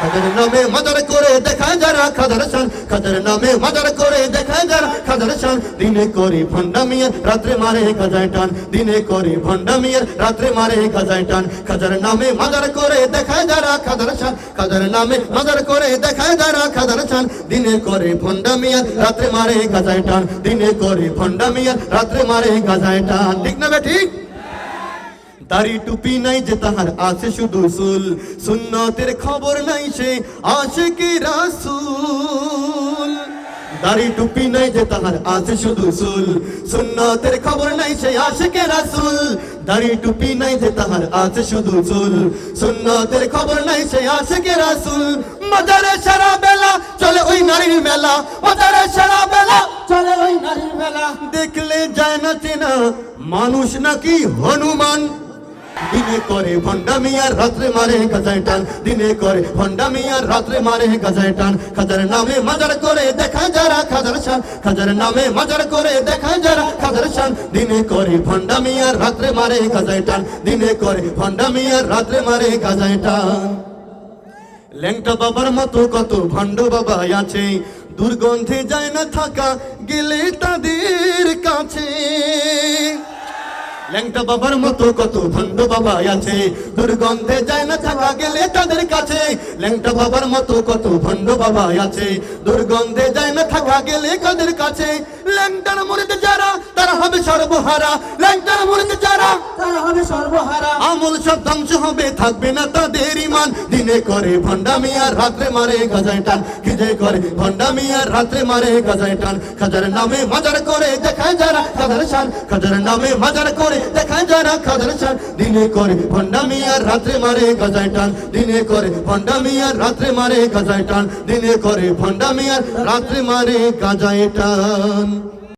খাজার নামে মাজার করে দেখায় যারা খাজার শান, খাজার নামে মাজার করে দেখায় যারা খাজার শান। দিনে করি ভণ্ডামিয়া রাত্রে মারে গাজায় টান, দিনে করি ভণ্ডামিয়া রাত্রে মারে গাজায় টান। খাজার নামে মাজার করে দেখায় যারা খাজার শান, খাজার নামে মাজার করে দেখায় যারা খাজার শান। দিনে করে ভণ্ডামিয়া রাত্রে মারে গাজায় টান, দিনে করে ভণ্ডামিয়া রাত্রে মারে গাজায় টান। ঠিক না বে ঠিক? দাড়ি টুপি নাই যে তাহার আছে শুধু চুল, সুন্নতের খবর নাই সে আশিকি রাসূল। দাড়ি টুপি নাই যে তাহার আছে শুধু চুল, সুন্নতের খবর নাই সে আশিকি রাসূল। দাড়ি টুপি নাই যে তাহার আছে শুধু চুল, সুন্নতের খবর নাই সে আশিকি রাসূল। মাজারে সারা বেলা চলে ওই নারীর মেলা, মাজারে সারা বেলা চলে ওই নারীর মেলা। দেখলে যায় না চেনা মানুষ নাকি হনুমান। দিনে করে ভণ্ডামিয়ার রাত্রে মারে গাজায় টান, দিনে করে ভণ্ডামিয়ার রাত্রে মারে গাজায় টান। খাজার নামে মাজার করে দেখায় যারা খাজার শান, খাজার নামে মাজার করে দেখায় যারা খাজার শান। দিনে করে ভণ্ডামিয়ার রাত্রে মারে গাজায় টান, দিনে করে ভণ্ডামিয়ার রাত্রে মারে গাজায় টান। ল্যাংটা বাবার মতো কত ভণ্ড বাবা আছে, দুর্গন্ধে যায় না থাকা গেলে তাদের কাছে। ল্যাংটা বাবার মতো কত ভণ্ড বাবা আছে, দুর্গন্ধে যায় না থাকা গেলে তাদের কাছে। ল্যাংটা বাবার মতো কত ভণ্ড বাবা আছে, দুর্গন্ধে যায় না থাকা গেলে কাদের কাছে। ল্যাংটার মুরিদ যারা তারা হবে সর্বহারা, ল্যাংটার মুরিদ যারা তারা হবে সর্বহারা। আমল সব ধ্বংস হবে, থাকবে না তাদের ঈমান। দিনে করে ভণ্ডামিয়ার রাত্রে মারে গাজায় টান, খিদে করে ভণ্ডামিয়ার রাত্রে মারে গাজায় টান। খাজার নামে মাজার করে দেখায় যারা খাজার শান, খাজার নামে মাজার করে দেখায় যারা খাজার শান। দিনে করে ভণ্ডামিয়ার রাত্রে মারে গাজায় টান, দিনে করে ভণ্ডামিয়ার রাত্রে মারে গাজায় টান, দিনে করে ভণ্ডামিয়ার রাত্রে মারে গাজায় টান।